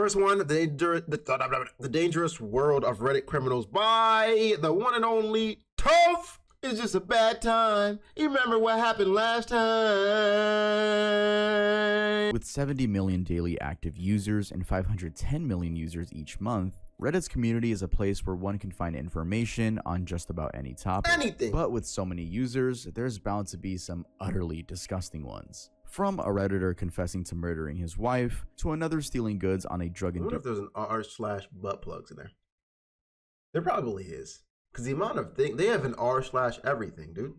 First one, the Dangerous World of Reddit Criminals by the one and only Tov. It's just a bad time. You remember what happened last time? With 70 million daily active users and 510 million users each month, Reddit's community is a place where one can find information on just about any topic. Anything. But with so many users, there's bound to be some utterly disgusting ones. From a Redditor confessing to murdering his wife, to another stealing goods on a drug I wonder if there's an r/butt plugs in there. There probably is. Because the amount of things, they have an r/everything, dude.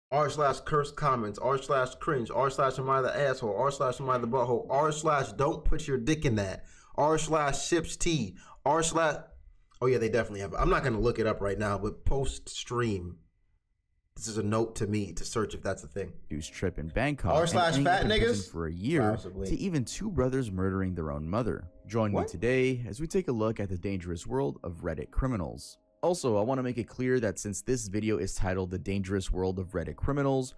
r/cursed comments, r/cringe, r/am I the asshole, r/am I the butthole, r/don't put your dick in that, r/ships tea, r/. Oh yeah, they definitely have. I'm not going to look it up right now, but post stream. This is a note to me to search if that's a thing. Trip in Bangkok. r/fat niggas for a year, possibly. to even two brothers murdering their own mother. Join me today as we take a look at the dangerous world of Reddit criminals. Also, I want to make it clear that since this video is titled The Dangerous World of Reddit Criminals...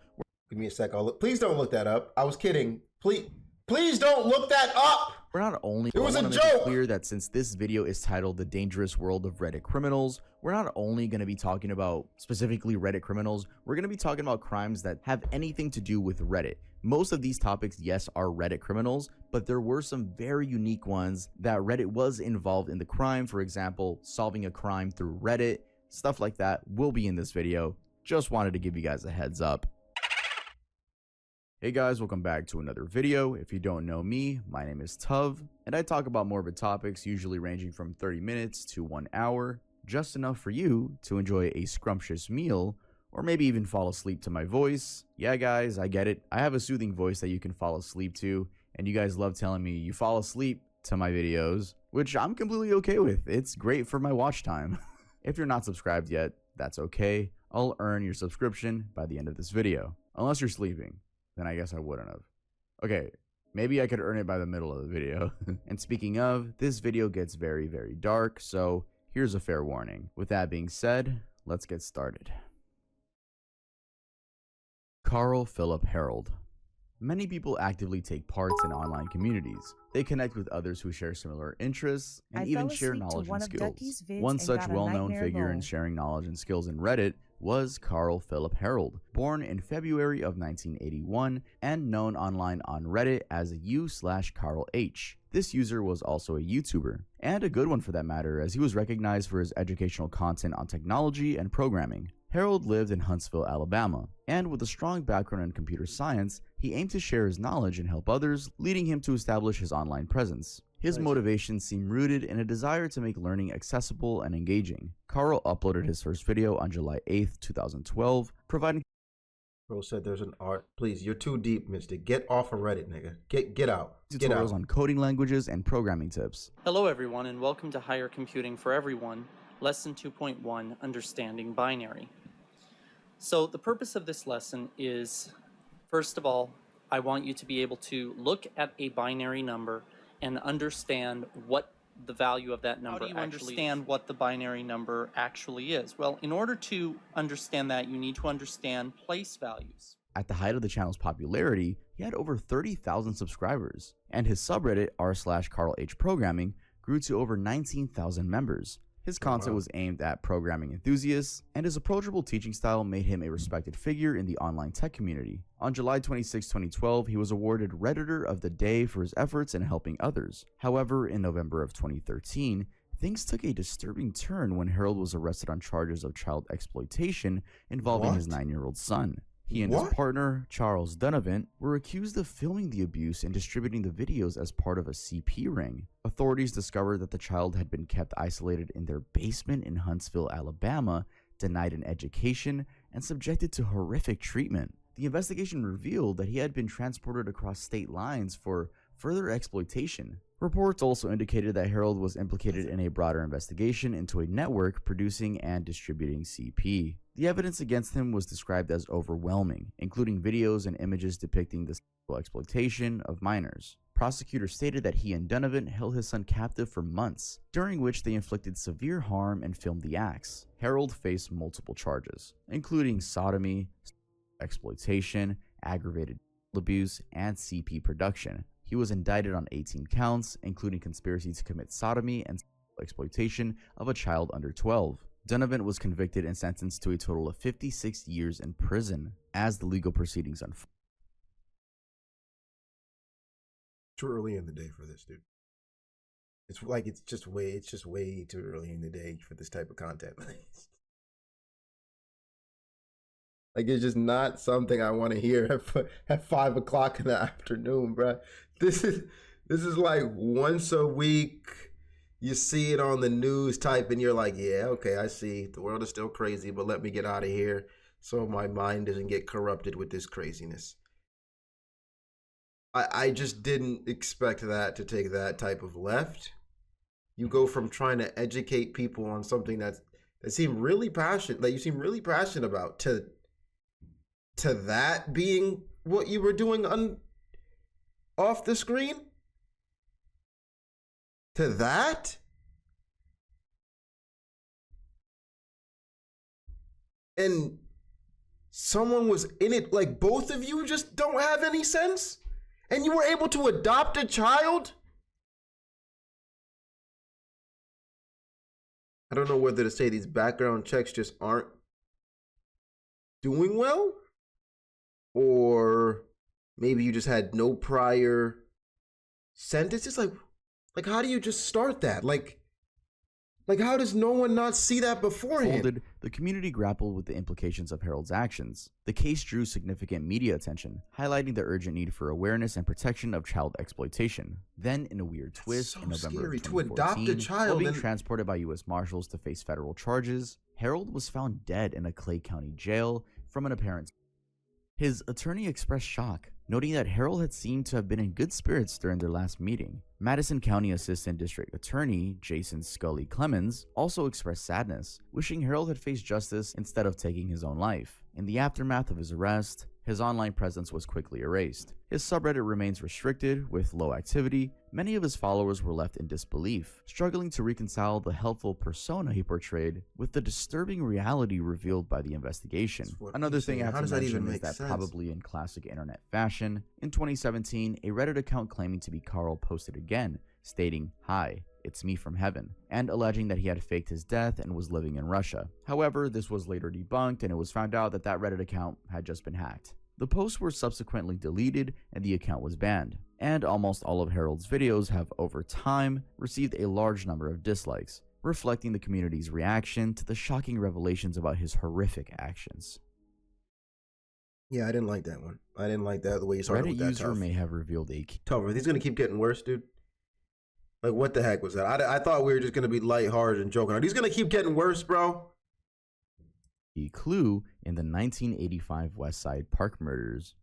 Give me a sec. Please don't look that up. I was kidding. Please don't look that up! We're not only... It was a joke! Make it clear that since this video is titled The Dangerous World of Reddit Criminals, we're not only going to be talking about specifically Reddit criminals, we're going to be talking about crimes that have anything to do with Reddit. Most of these topics, yes, are Reddit criminals, but there were some very unique ones that Reddit was involved in the crime. For example, solving a crime through Reddit, stuff like that will be in this video. Just wanted to give you guys a heads up. Hey guys, welcome back to another video. If you don't know me, my name is Tov, and I talk about morbid topics usually ranging from 30 minutes to 1 hour, just enough for you to enjoy a scrumptious meal, or maybe even fall asleep to my voice. Yeah guys, I get it. I have a soothing voice that you can fall asleep to, and you guys love telling me you fall asleep to my videos, which I'm completely okay with. It's great for my watch time. If you're not subscribed yet, that's okay. I'll earn your subscription by the end of this video. Unless you're sleeping, then I guess I wouldn't have. Okay, maybe I could earn it by the middle of the video. And speaking of, this video gets very, very dark, so here's a fair warning. With that being said, let's get started. Carl Philip Harold. Many people actively take part in online communities. They connect with others who share similar interests and even share knowledge and skills. One such well-known figure in sharing knowledge and skills in Reddit was Carl Philip Harold, born in February of 1981 and known online on Reddit as u/Carl H. This user was also a YouTuber, and a good one for that matter, as he was recognized for his educational content on technology and programming. Harold lived in Huntsville, Alabama, and with a strong background in computer science, he aimed to share his knowledge and help others, leading him to establish his online presence. His motivations seem rooted in a desire to make learning accessible and engaging. Carl uploaded his first video on July 8th, 2012, providing... Bro said there's an art. Please, you're too deep, mister. Get off of Reddit, nigga. Get out. Get out. Tutorials on coding languages and programming tips. Hello everyone and welcome to Higher Computing for Everyone, Lesson 2.1, Understanding Binary. So the purpose of this lesson is, first of all, I want you to be able to look at a binary number and understand what the value of that number understand what the binary number actually is. Well, in order to understand that, you need to understand place values. At the height of the channel's popularity, he had over 30,000 subscribers, and his subreddit r/Carl H Programming grew to over 19,000 members. His content was aimed at programming enthusiasts, and his approachable teaching style made him a respected figure in the online tech community. On July 26, 2012, he was awarded Redditor of the Day for his efforts in helping others. However, in November of 2013, things took a disturbing turn when Harold was arrested on charges of child exploitation involving his 9-year-old son. He and his partner, Charles Donovan, were accused of filming the abuse and distributing the videos as part of a CP ring. Authorities discovered that the child had been kept isolated in their basement in Huntsville, Alabama, denied an education, and subjected to horrific treatment. The investigation revealed that he had been transported across state lines for further exploitation. Reports also indicated that Harold was implicated in a broader investigation into a network producing and distributing CP. The evidence against him was described as overwhelming, including videos and images depicting the sexual exploitation of minors. Prosecutors stated that he and Donovan held his son captive for months, during which they inflicted severe harm and filmed the acts. Harold faced multiple charges, including sodomy, exploitation, aggravated abuse, and CP production. He was indicted on 18 counts, including conspiracy to commit sodomy and sexual exploitation of a child under 12. Donovan was convicted and sentenced to a total of 56 years in prison as the legal proceedings unfolded. Too early in the day for this, dude. It's just way too early in the day for this type of content. Like, it's just not something I want to hear at 5 o'clock in the afternoon, bro. This is like once a week. You see it on the news type, and you're like, yeah, okay, I see. The world is still crazy, but let me get out of here so my mind doesn't get corrupted with this craziness. I just didn't expect that to take that type of left. You go from trying to educate people on something that you seem really passionate about to that being what you were doing off the screen? To that? And someone was in it, like both of you just don't have any sense? And you were able to adopt a child? I don't know whether to say these background checks just aren't doing well, or maybe you just had no prior sentences. Like how do you just start that? Like how does no one not see that beforehand? The community grappled with the implications of Harold's actions. The case drew significant media attention, highlighting the urgent need for awareness and protection of child exploitation. Then, in a weird twist, in November of 2014, to adopt a child while being transported by U.S. Marshals to face federal charges, Harold was found dead in a Clay County jail from an apparent. His attorney expressed shock, noting that Harold had seemed to have been in good spirits during their last meeting. Madison County Assistant District Attorney Jason Scully Clemens also expressed sadness, wishing Harold had faced justice instead of taking his own life. In the aftermath of his arrest, his online presence was quickly erased. His subreddit remains restricted, with low activity. Many of his followers were left in disbelief, struggling to reconcile the helpful persona he portrayed with the disturbing reality revealed by the investigation. Another thing I have to mention is that, probably in classic internet fashion, in 2017, a Reddit account claiming to be Carl posted again, stating, "Hi, it's me from heaven," and alleging that he had faked his death and was living in Russia. However, this was later debunked, and it was found out that that Reddit account had just been hacked. The posts were subsequently deleted and the account was banned, and almost all of Harold's videos have over time received a large number of dislikes, reflecting the community's reaction to the shocking revelations about his horrific actions. Yeah, I didn't like that one. I didn't like that, the way you started with that. Reddit user may have revealed a tougher. He's gonna keep getting worse, dude. Like, what the heck was that? I thought we were just gonna be lighthearted and joking. He's gonna keep getting worse, bro. Clue in the 1985 Westside Park murders.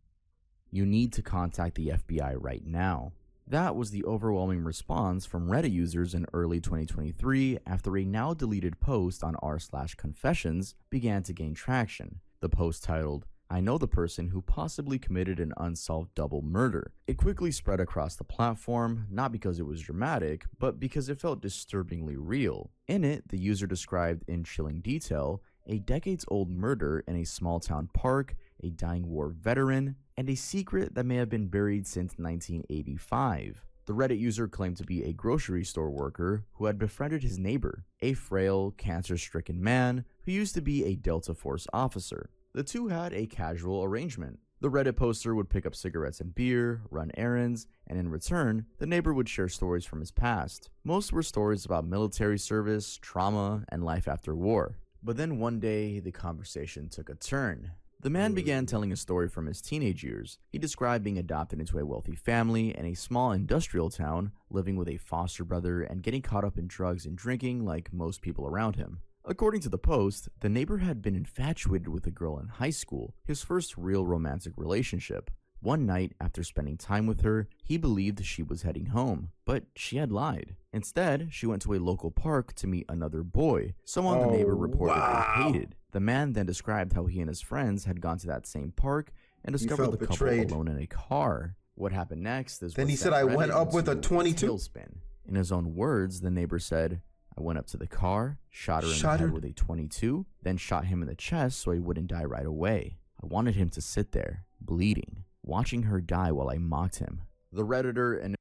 You need to contact the FBI right now. That was the overwhelming response from Reddit users in early 2023 after a now deleted post on r/confessions began to gain traction. The post titled, "I know the person who possibly committed an unsolved double murder." It quickly spread across the platform, not because it was dramatic, but because it felt disturbingly real. In it, the user described in chilling detail a decades-old murder in a small-town park, a dying war veteran, and a secret that may have been buried since 1985. The Reddit user claimed to be a grocery store worker who had befriended his neighbor, a frail, cancer-stricken man who used to be a Delta Force officer. The two had a casual arrangement. The Reddit poster would pick up cigarettes and beer, run errands, and in return, the neighbor would share stories from his past. Most were stories about military service, trauma, and life after war. But then one day, the conversation took a turn. The man began telling a story from his teenage years. He described being adopted into a wealthy family in a small industrial town, living with a foster brother and getting caught up in drugs and drinking like most people around him. According to the post, the neighbor had been infatuated with a girl in high school, his first real romantic relationship. One night, after spending time with her, he believed she was heading home, but she had lied. Instead, she went to a local park to meet another boy, someone the neighbor reportedly hated. The man then described how he and his friends had gone to that same park and discovered the couple alone in a car. What happened next is then he said, "I went up with a 22." Tailspin. In his own words, the neighbor said, "I went up to the car, shot her in the head with a 22, then shot him in the chest so he wouldn't die right away. I wanted him to sit there, bleeding, watching her die while I mocked him. The Redditor and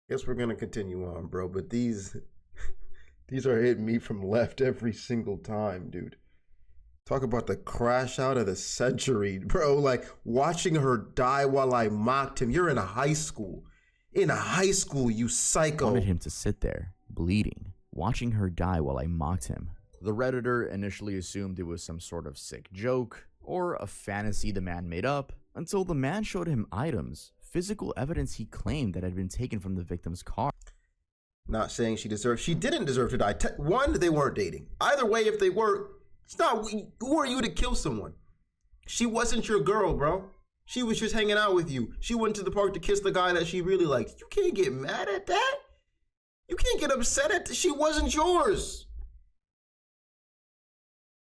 Guess we're gonna continue on, bro. But these are hitting me from left every single time, dude. Talk about the crash out of the century, bro. Like watching her die while I mocked him. You're in a high school. In a high school, you psycho. wanted him to sit there, bleeding, watching her die while I mocked him. The Redditor initially assumed it was some sort of sick joke or a fantasy the man made up, until the man showed him items, physical evidence he claimed that had been taken from the victim's car. Not saying she didn't deserve to die. One, they weren't dating. Either way, if they were, it's not, who are you to kill someone? She wasn't your girl, bro. She was just hanging out with you. She went to the park to kiss the guy that she really liked. You can't get mad at that. You can't get upset at that. She wasn't yours.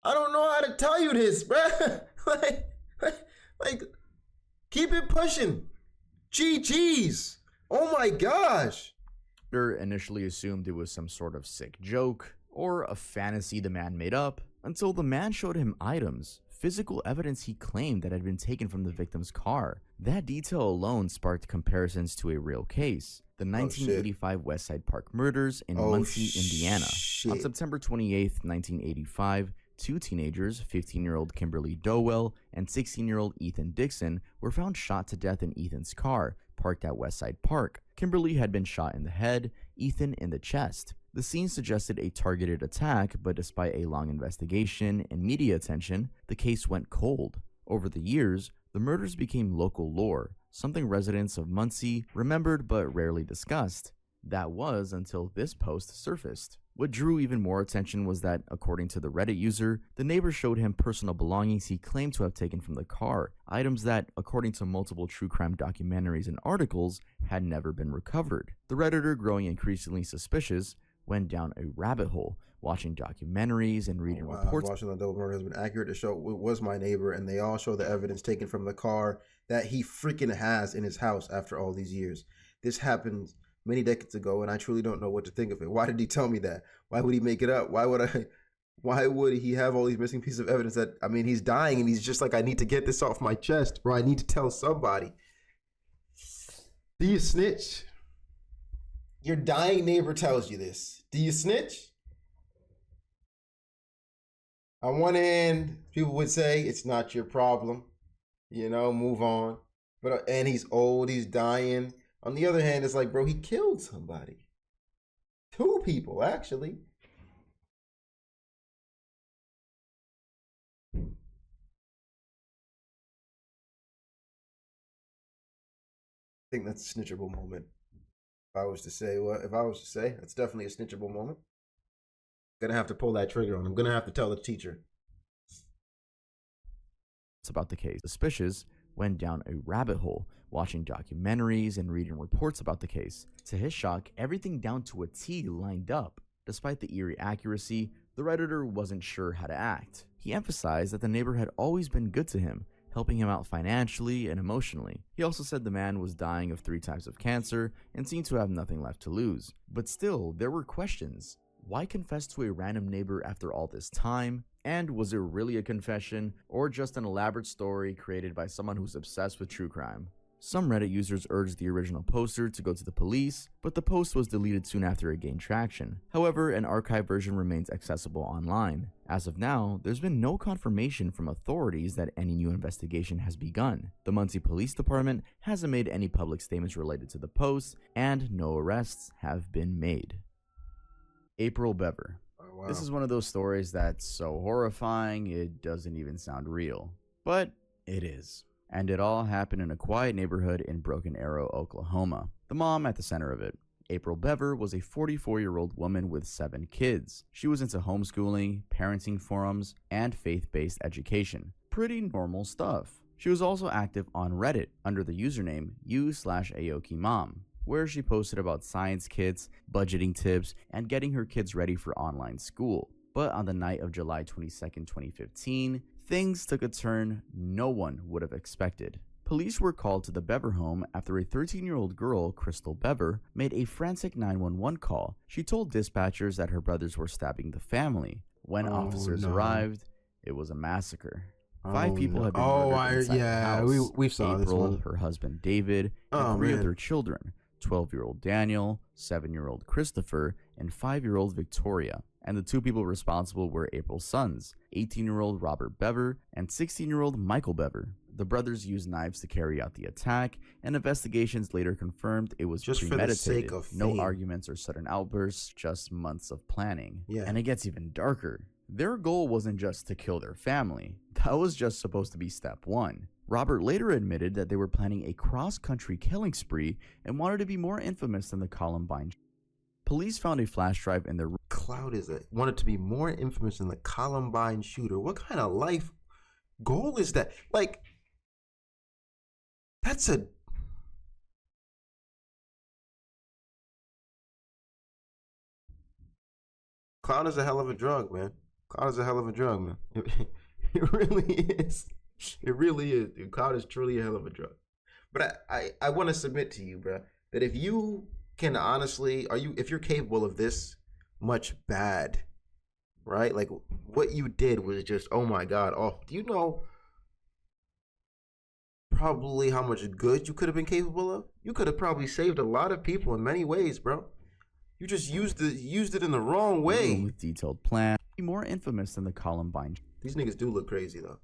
I don't know how to tell you this, bro. like, keep it pushing. GG's. Oh my gosh. Initially assumed it was some sort of sick joke or a fantasy the man made up, until the man showed him items, physical evidence he claimed that had been taken from the victim's car. That detail alone sparked comparisons to a real case, the 1985 Westside Park murders in Muncie, Indiana. On September 28, 1985, two teenagers, 15-year-old Kimberly Dowell and 16-year-old Ethan Dixon, were found shot to death in Ethan's car, parked at Westside Park. Kimberly had been shot in the head, Ethan in the chest. The scene suggested a targeted attack, but despite a long investigation and media attention, the case went cold. Over the years, the murders became local lore, something residents of Muncie remembered but rarely discussed. That was until this post surfaced. What drew even more attention was that, according to the Reddit user, the neighbor showed him personal belongings he claimed to have taken from the car, items that, according to multiple true crime documentaries and articles, had never been recovered. The Redditor, growing increasingly suspicious, went down a rabbit hole, watching documentaries and reading reports. Watching the double murder has been accurate to show it was my neighbor, and they all show the evidence taken from the car that he freaking has in his house after all these years. This happened many decades ago, and I truly don't know what to think of it. Why did he tell me that? Why would he make it up? Why would he have all these missing pieces of evidence that, I mean, he's dying and he's just like, I need to get this off my chest, bro. I need to tell somebody. Do you snitch? Your dying neighbor tells you this. Do you snitch? On one hand, people would say it's not your problem, move on. But and he's old, he's dying. On the other hand, it's like, bro, he killed somebody. Two people, actually. I think that's a snitchable moment. If I was to say, that's definitely a snitchable moment. I'm gonna have to pull that trigger on. I'm gonna have to tell the teacher. It's about the case. Suspicious went down a rabbit hole, watching documentaries and reading reports about the case. To his shock, everything down to a T lined up. Despite the eerie accuracy, the Redditor wasn't sure how to act. He emphasized that the neighbor had always been good to him, helping him out financially and emotionally. He also said the man was dying of 3 types of cancer and seemed to have nothing left to lose. But still, there were questions. Why confess to a random neighbor after all this time? And was it really a confession, or just an elaborate story created by someone who's obsessed with true crime? Some Reddit users urged the original poster to go to the police, but the post was deleted soon after it gained traction. However, an archived version remains accessible online. As of now, there's been no confirmation from authorities that any new investigation has begun. The Muncie Police Department hasn't made any public statements related to the post, and no arrests have been made. April Bever. Oh, wow. This is one of those stories that's so horrifying it doesn't even sound real. But it is. And it all happened in a quiet neighborhood in Broken Arrow, Oklahoma. The mom at the center of it. April Bever was a 44-year-old woman with 7 kids. She was into homeschooling, parenting forums, and faith-based education. Pretty normal stuff. She was also active on Reddit under the username u/AokiMom, where she posted about science kits, budgeting tips, and getting her kids ready for online school. But on the night of July 22nd, 2015, things took a turn no one would have expected. Police were called to the Bever home after a 13-year-old girl, Crystal Bever, made a frantic 911 call. She told dispatchers that her brothers were stabbing the family. When officers arrived, it was a massacre. 5 people had been murdered inside the house. we saw April, this one. her husband David, and 3 of their children, 12-year-old Daniel, 7-year-old Christopher, and 5-year-old Victoria. And the 2 people responsible were April's sons, 18-year-old Robert Bever and 16-year-old Michael Bever. The brothers used knives to carry out the attack, and investigations later confirmed it was just premeditated. For the sake of no fame. arguments or sudden outbursts, just months of planning. Yeah. And it gets even darker. Their goal wasn't just to kill their family. That was just supposed to be step 1. Robert later admitted that they were planning a cross-country killing spree and wanted to be more infamous than the Columbine. Police found a flash drive in their room. Cloud is it? Wanted to be more infamous than the Columbine shooter. What kind of life goal is that? Like, that's a... Cloud is a hell of a drug, man. Cloud is a hell of a drug, man. It really is. It really is. Dude. Cloud is truly a hell of a drug. But I want to submit to you, bro, that if you can honestly, if you're capable of this much bad, right? Like what you did was just, oh my God. Oh, do you know probably how much good you could have been capable of? You could have probably saved a lot of people in many ways, bro. You just used it in the wrong way. With detailed plan, be more infamous than the Columbine. These niggas do look crazy though.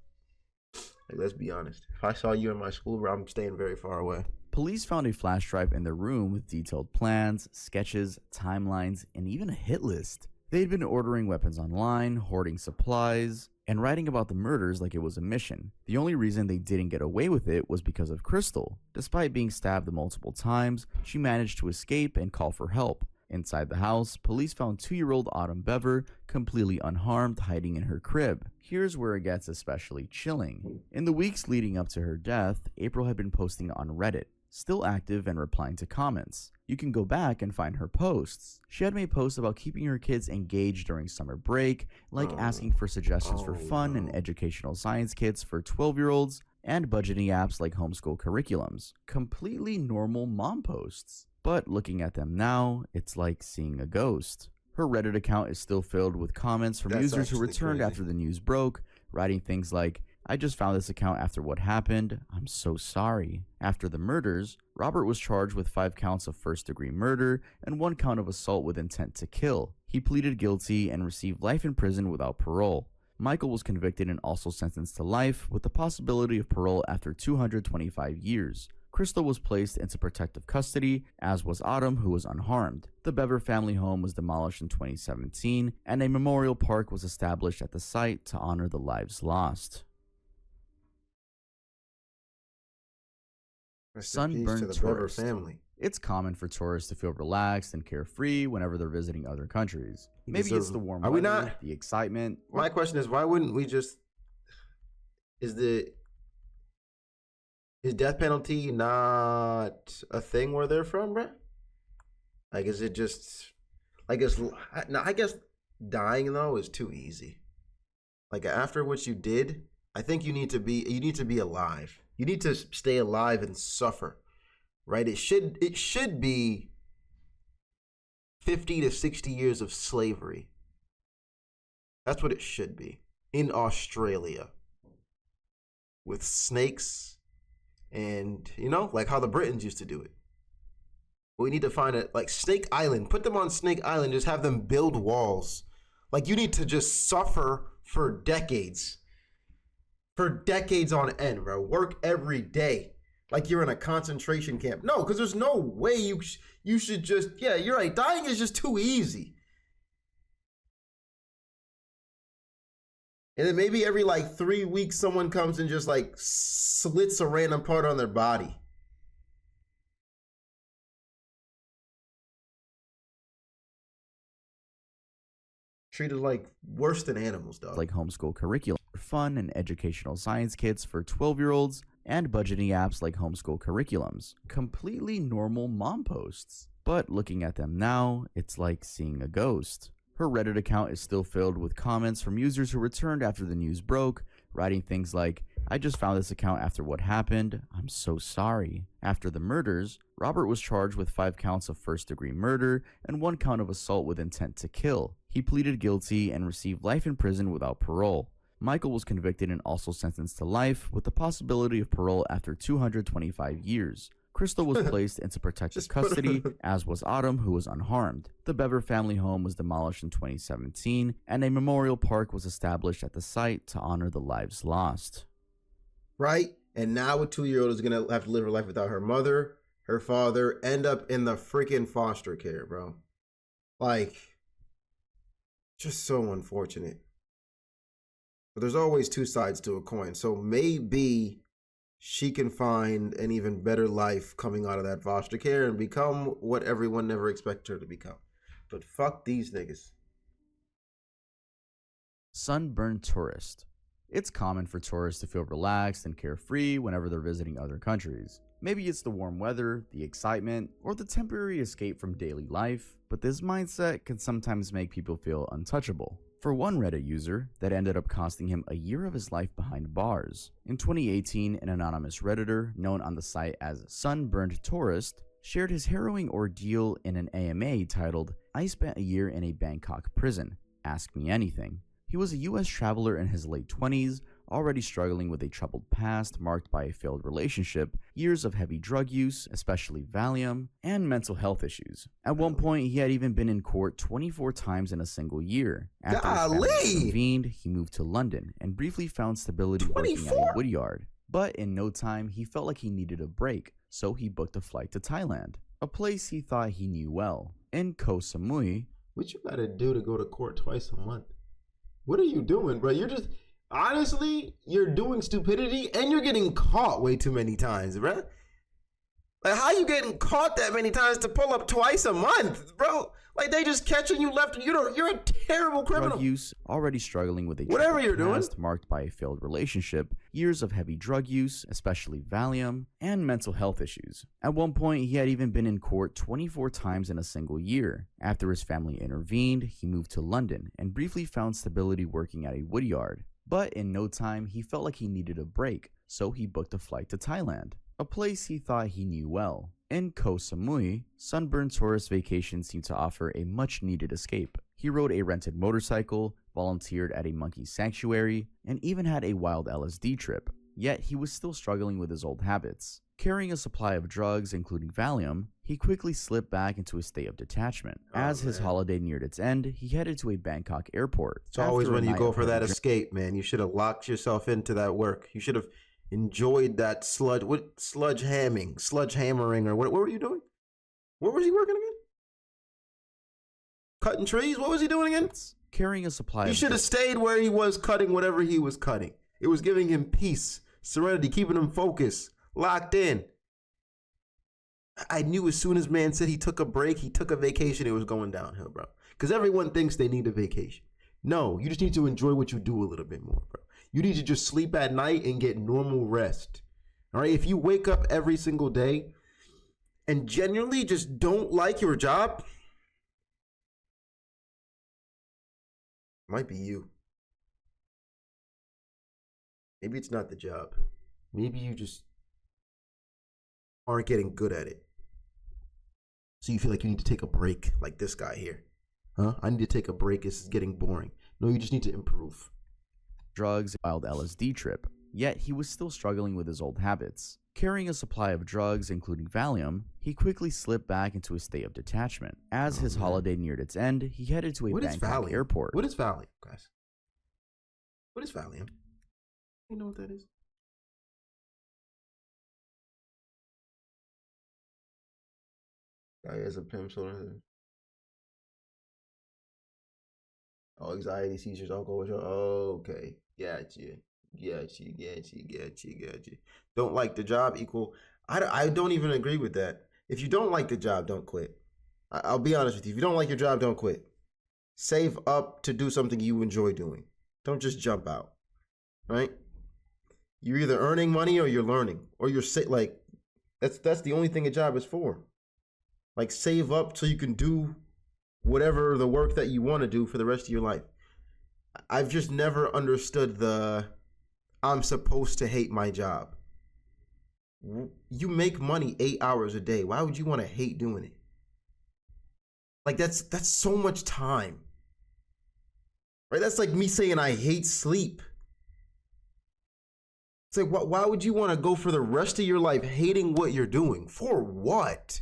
Like, let's be honest. If I saw you in my school, bro, I'm staying very far away. Police found a flash drive in their room with detailed plans, sketches, timelines, and even a hit list. They had been ordering weapons online, hoarding supplies, and writing about the murders like it was a mission. The only reason they didn't get away with it was because of Crystal. Despite being stabbed multiple times, she managed to escape and call for help. Inside the house, police found 2-year-old Autumn Bever completely unharmed, hiding in her crib. Here's where it gets especially chilling. In the weeks leading up to her death, April had been posting on Reddit, still active and replying to comments. You can go back and find her posts. She had made posts about keeping her kids engaged during summer break, like asking for suggestions for fun and educational science kits for 12-year-olds, and budgeting apps like homeschool curriculums. Completely normal mom posts. But looking at them now, it's like seeing a ghost. Her Reddit account is still filled with comments from users who returned after the news broke, writing things like, "I just found this account after what happened. I'm so sorry." After the murders, Robert was charged with 5 counts of first-degree murder and 1 count of assault with intent to kill. He pleaded guilty and received life in prison without parole. Michael was convicted and also sentenced to life with the possibility of parole after 225 years. Crystal was placed into protective custody, as was Autumn, who was unharmed. The Bever family home was demolished in 2017, and a memorial park was established at the site to honor the lives lost. Sunburned tourists. Family. It's common for tourists to feel relaxed and carefree whenever they're visiting other countries. Maybe it's the warm weather, the excitement. My question is, why wouldn't we just... Is death penalty not a thing where they're from, bruh? Like, is it just... I guess dying, though, is too easy. Like, after what you did, I think you need to be alive. You need to stay alive and suffer, right? It should be 50 to 60 years of slavery. That's what it should be. In Australia. With snakes... And, like how the Britons used to do it. We need to find it, like Snake Island. Put them on Snake Island. Just have them build walls. Like, you need to just suffer for decades. For decades on end, bro. Work every day. Like you're in a concentration camp. No, because there's no way you should just... Yeah, you're right. Dying is just too easy. And then maybe every 3 weeks, someone comes and just slits a random part on their body. Treated like worse than animals, dog. Like homeschool curriculum, fun and educational science kits for 12-year-olds, and budgeting apps like homeschool curriculums. Completely normal mom posts. But looking at them now, it's like seeing a ghost. Her Reddit account is still filled with comments from users who returned after the news broke, writing things like, "I just found this account after what happened. I'm so sorry." After the murders, Robert was charged with 5 counts of first-degree murder and 1 count of assault with intent to kill. He pleaded guilty and received life in prison without parole. Michael was convicted and also sentenced to life, with the possibility of parole after 225 years. Crystal was placed into protective custody, as was Autumn, who was unharmed. The Bever family home was demolished in 2017, and a memorial park was established at the site to honor the lives lost. Right? And now a 2-year-old is going to have to live her life without her mother, her father, end up in the freaking foster care, bro. Like, just so unfortunate. But there's always 2 sides to a coin. So maybe she can find an even better life coming out of that foster care and become what everyone never expected her to become. But fuck these niggas. Sunburned tourist. It's common for tourists to feel relaxed and carefree whenever they're visiting other countries. Maybe it's the warm weather, the excitement, or the temporary escape from daily life, but this mindset can sometimes make people feel untouchable. For one Reddit user, that ended up costing him a year of his life behind bars. In 2018, an anonymous Redditor, known on the site as Sunburned Tourist, shared his harrowing ordeal in an AMA titled, "I spent a year in a Bangkok prison. Ask me anything." He was a US traveler in his late 20s, already struggling with a troubled past marked by a failed relationship, years of heavy drug use, especially Valium, and mental health issues. At one point, he had even been in court 24 times in a single year. After his family intervened, he moved to London and briefly found stability working at a woodyard. But in no time, he felt like he needed a break, so he booked a flight to Thailand, a place he thought he knew well. In Koh Samui, what you gotta do to go to court twice a month? What are you doing, bro? You're just, honestly, you're doing stupidity and you're getting caught way too many times, bro. Like, how you getting caught that many times to pull up twice a month, bro? Like, they just catching you left. You're a terrible criminal. Drug use, already struggling with a whatever you're doing, marked by a failed relationship, years of heavy drug use, especially Valium, and mental health issues. At one point, he had even been in court 24 times in a single year. After his family intervened, he moved to London and briefly found stability working at a woodyard. But in no time, he felt like he needed a break, so he booked a flight to Thailand, a place he thought he knew well. In Koh Samui, Sunburned Tourist vacations seemed to offer a much-needed escape. He rode a rented motorcycle, volunteered at a monkey sanctuary, and even had a wild LSD trip. Yet he was still struggling with his old habits. Carrying a supply of drugs, including Valium, he quickly slipped back into a state of detachment. As his holiday neared its end, he headed to a Bangkok airport. It's always when you go for that escape, man. You should have locked yourself into that work. You should have enjoyed that sludge hammering, or what were you doing? What was he working again? Cutting trees? What was he doing again? Carrying a supply. He should have stayed where he was cutting whatever he was cutting. It was giving him peace, serenity, keeping him focused, locked in. I knew as soon as man said he took a break, he took a vacation, it was going downhill, bro. Because everyone thinks they need a vacation. No, you just need to enjoy what you do a little bit more, bro. You need to just sleep at night and get normal rest. All right? If you wake up every single day and genuinely just don't like your job, it might be you. Maybe it's not the job. Maybe you just aren't getting good at it. So you feel like you need to take a break, like this guy here. Huh? I need to take a break. This is getting boring. No, you just need to improve. Drugs, wild LSD trip. Yet he was still struggling with his old habits. Carrying a supply of drugs, including Valium, he quickly slipped back into a state of detachment. As his holiday neared its end, he headed to a Bangkok airport. What is Valium, guys? What is Valium? You know what that is? Guy has a pimp shoulder. Oh, anxiety, seizures, alcohol withdrawal. Oh, okay. Gotcha. Don't like the job equal. I don't even agree with that. If you don't like the job, don't quit. I'll be honest with you. If you don't like your job, don't quit. Save up to do something you enjoy doing. Don't just jump out. Right? You're either earning money or you're learning. Or you're like, that's the only thing a job is for. Like, save up so you can do whatever the work that you want to do for the rest of your life. I've just never understood the I'm supposed to hate my job. You make money 8 hours a day. Why would you want to hate doing it? Like that's so much time. Right? That's like me saying I hate sleep. It's like why would you want to go for the rest of your life hating what you're doing? For what?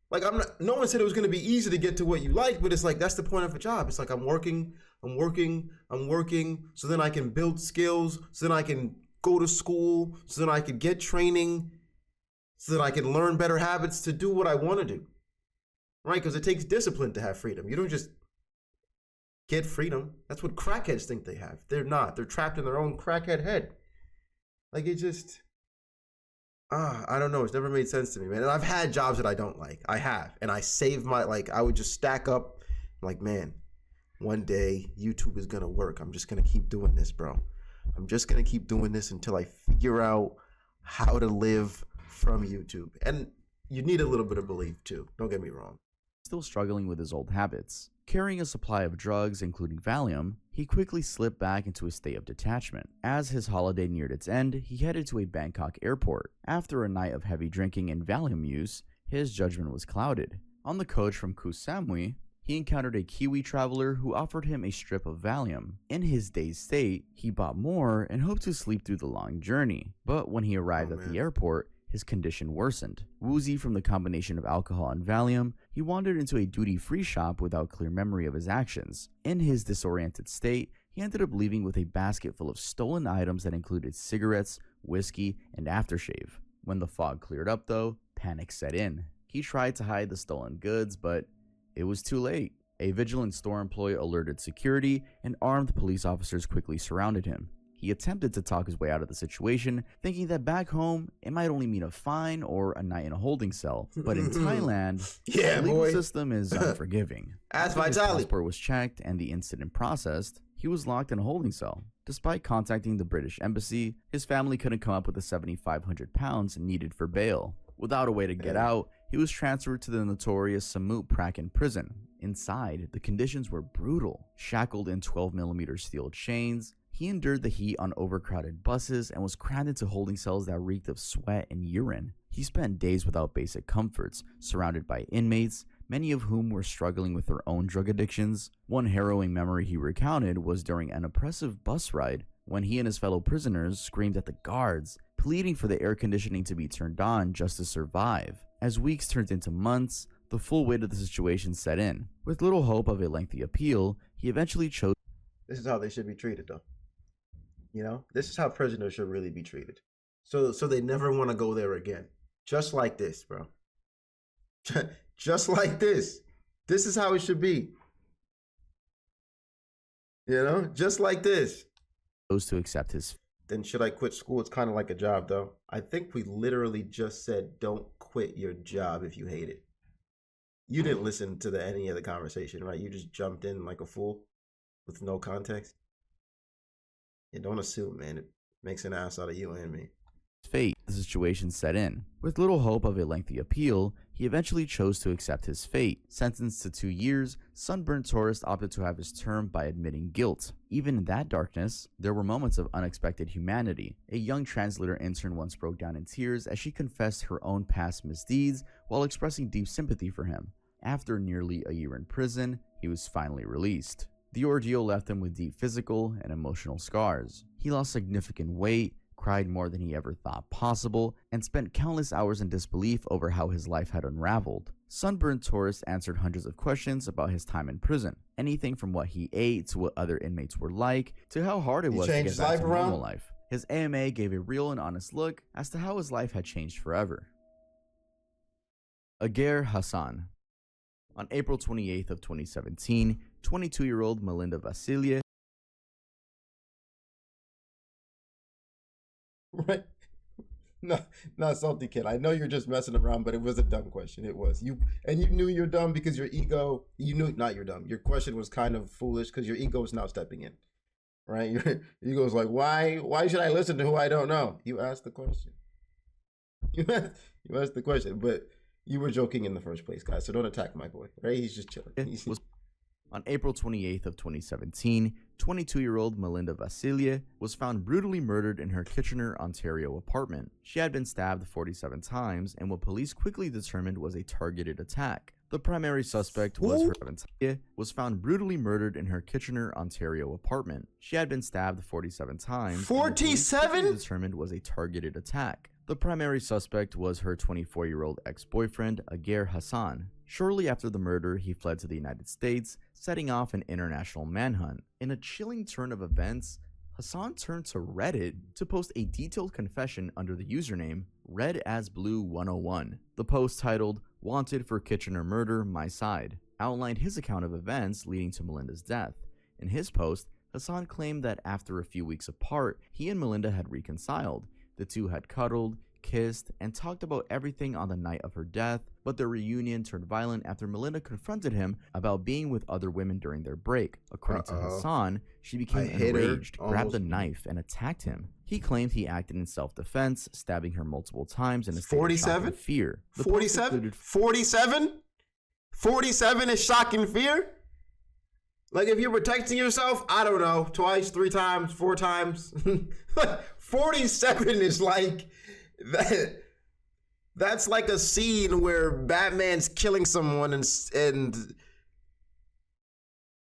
Like no one said it was going to be easy to get to what you like, but it's like that's the point of a job. It's like I'm working so then I can build skills, so then I can go to school, so then I can get training, so that I can learn better habits to do what I want to do. Right? Because it takes discipline to have freedom. You don't just get freedom. That's what crackheads think they have. They're not. They're trapped in their own crackhead head. Like it just, I don't know. It's never made sense to me, man. And I've had jobs that I don't like. I have. And I saved I would just stack up. Like, man, one day YouTube is going to work. I'm just going to keep doing this, bro. I'm just going to keep doing this until I figure out how to live from YouTube. And you need a little bit of belief too. Don't get me wrong. Still struggling with his old habits. Carrying a supply of drugs, including Valium, he quickly slipped back into a state of detachment. As his holiday neared its end, he headed to a Bangkok airport. After a night of heavy drinking and Valium use, his judgment was clouded. On the coach from Koh Samui, he encountered a Kiwi traveler who offered him a strip of Valium. In his dazed state, he bought more and hoped to sleep through the long journey. But when he arrived at the airport, his condition worsened. Woozy from the combination of alcohol and Valium, he wandered into a duty-free shop without clear memory of his actions. In his disoriented state, he ended up leaving with a basket full of stolen items that included cigarettes, whiskey, and aftershave. When the fog cleared up though, panic set in. He tried to hide the stolen goods, but it was too late. A vigilant store employee alerted security, and armed police officers quickly surrounded him. He attempted to talk his way out of the situation, thinking that back home, it might only mean a fine or a night in a holding cell. But in Thailand, the legal system is unforgiving. After his passport was checked and the incident processed, he was locked in a holding cell. Despite contacting the British embassy, his family couldn't come up with the £7,500 needed for bail. Without a way to get out, he was transferred to the notorious Samut Prakan prison. Inside, the conditions were brutal. Shackled in 12mm steel chains, he endured the heat on overcrowded buses and was crammed into holding cells that reeked of sweat and urine. He spent days without basic comforts, surrounded by inmates, many of whom were struggling with their own drug addictions. One harrowing memory he recounted was during an oppressive bus ride when he and his fellow prisoners screamed at the guards, pleading for the air conditioning to be turned on just to survive. As weeks turned into months, the full weight of the situation set in. With little hope of a lengthy appeal, he eventually chose. This is how they should be treated, though. You know, this is how prisoners should really be treated. So they never want to go there again. Just like this, bro. Just like this. This is how it should be. You know, just like this. Chose to accept his. Then should I quit school? It's kind of like a job, though. I think we literally just said, don't quit your job if you hate it. You didn't listen to any of the conversation, right? You just jumped in like a fool with no context. Yeah, don't assume, man. It makes an ass out of you and me. Fate, the situation set in. With little hope of a lengthy appeal, he eventually chose to accept his fate. Sentenced to 2 years, Sunburned Tourist opted to have his term by admitting guilt. Even in that darkness, there were moments of unexpected humanity. A young translator intern once broke down in tears as she confessed her own past misdeeds while expressing deep sympathy for him. After nearly a year in prison, he was finally released. The ordeal left him with deep physical and emotional scars. He lost significant weight, cried more than he ever thought possible, and spent countless hours in disbelief over how his life had unraveled. Sunburned Tourist answered hundreds of questions about his time in prison. Anything from what he ate to what other inmates were like, to how hard it was to get back to normal life. His AMA gave a real and honest look as to how his life had changed forever. Agar Hassan. On April 28th of 2017, 22-year-old Melinda Vasilia. Right? No, not salty kid. I know you're just messing around, but it was a dumb question. It was. You knew you're dumb because your ego, you knew, not you're dumb. Your question was kind of foolish because your ego is now stepping in. Right? Your ego is like, why should I listen to who I don't know? You asked the question. You asked the question, but You were joking in the first place, guys, so don't attack my boy, right? He's just chilling. On April 28th of 2017, 22-year-old Melinda Vasilia was found brutally murdered in her Kitchener, Ontario apartment. She had been stabbed 47 times and what police quickly determined was a targeted attack. The primary suspect was found brutally murdered in her Kitchener, Ontario apartment. She had been stabbed 47 times. 47? Determined was a targeted attack. The primary suspect was her 24-year-old ex-boyfriend, Agar Hassan. Shortly after the murder, he fled to the United States, setting off an international manhunt. In a chilling turn of events, Hassan turned to Reddit to post a detailed confession under the username RedAsBlue101. The post, titled "Wanted for Kitchener Murder, My Side," outlined his account of events leading to Melinda's death. In his post, Hassan claimed that after a few weeks apart, he and Melinda had reconciled. The two had cuddled, kissed, and talked about everything on the night of her death, but their reunion turned violent after Melinda confronted him about being with other women during their break. According to Hassan, she became enraged, grabbed a knife, and attacked him. He claimed he acted in self-defense, stabbing her multiple times in a state of shock and fear. 47? 47? 47 is shock and fear? Like, if you're protecting yourself, I don't know, twice, 3 times, 4 times. 47 is like that. That's like a scene where Batman's killing someone and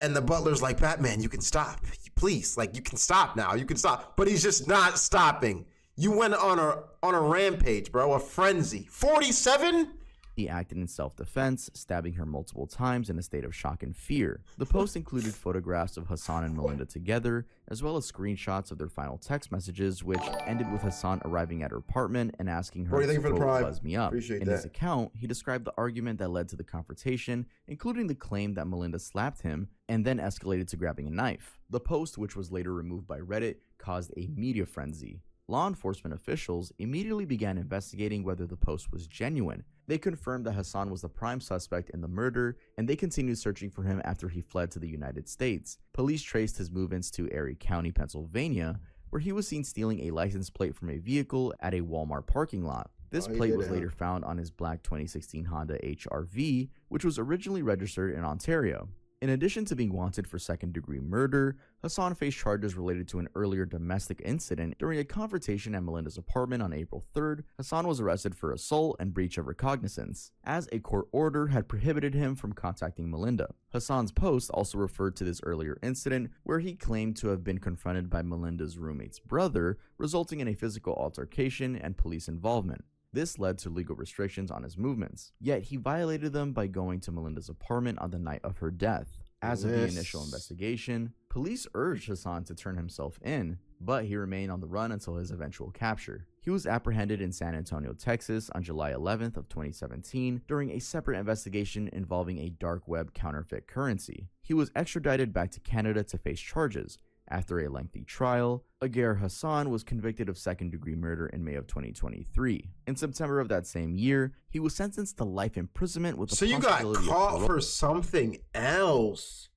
the butler's like, "Batman, you can stop, please. Like, you can stop now. You can stop." But he's just not stopping. You went on a rampage, bro, a frenzy. 47? He acted in self-defense, stabbing her multiple times in a state of shock and fear. The post included photographs of Hassan and Melinda together, as well as screenshots of their final text messages, which ended with Hassan arriving at her apartment and asking her to, quote, "buzz me up." In his account, he described the argument that led to the confrontation, including the claim that Melinda slapped him, and then escalated to grabbing a knife. The post, which was later removed by Reddit, caused a media frenzy. Law enforcement officials immediately began investigating whether the post was genuine. They confirmed that Hassan was the prime suspect in the murder, and they continued searching for him after he fled to the United States. Police traced his movements to Erie County, Pennsylvania, where he was seen stealing a license plate from a vehicle at a Walmart parking lot. This plate was later found on his black 2016 Honda HR-V, which was originally registered in Ontario. In addition to being wanted for second-degree murder, Hassan faced charges related to an earlier domestic incident. During a confrontation at Melinda's apartment on April 3rd, Hassan was arrested for assault and breach of recognizance, as a court order had prohibited him from contacting Melinda. Hassan's post also referred to this earlier incident, where he claimed to have been confronted by Melinda's roommate's brother, resulting in a physical altercation and police involvement. This led to legal restrictions on his movements, yet he violated them by going to Melinda's apartment on the night of her death. As of the initial investigation, police urged Hassan to turn himself in, but he remained on the run until his eventual capture. He was apprehended in San Antonio, Texas on July 11th of 2017 during a separate investigation involving a dark web counterfeit currency. He was extradited back to Canada to face charges. After a lengthy trial, Agar Hassan was convicted of second-degree murder in May of 2023. In September of that same year, he was sentenced to life imprisonment with the possibility of parole. So you got caught for something else.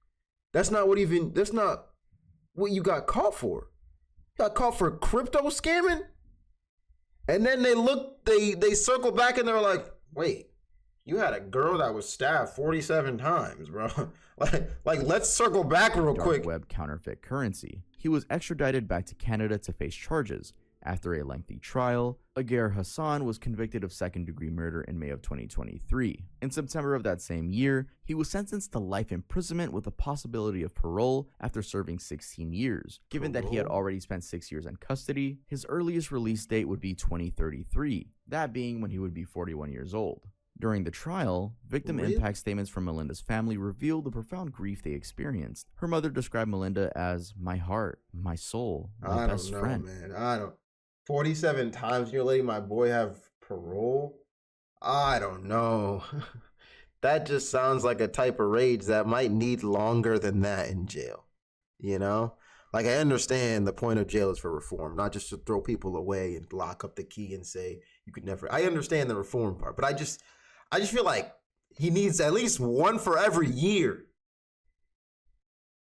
That's not what you got caught for. You got caught for crypto scamming? And then they circle back and they're like, "Wait, you had a girl that was stabbed 47 times, bro." like let's circle back real quick. Dark web counterfeit currency. He was extradited back to Canada to face charges. After a lengthy trial, Agar Hassan was convicted of second-degree murder in May of 2023. In September of that same year, he was sentenced to life imprisonment with the possibility of parole after serving 16 years. Given that he had already spent 6 years in custody, his earliest release date would be 2033, that being when he would be 41 years old. During the trial, victim impact statements from Melinda's family revealed the profound grief they experienced. Her mother described Melinda as "my heart, my soul, my best friend." Man. I don't. 47 times you're letting my boy have parole? I don't know. That just sounds like a type of rage that might need longer than that in jail. You know? Like, I understand the point of jail is for reform, not just to throw people away and lock up the key and say you could never. I understand the reform part, but I just feel like he needs at least one for every year.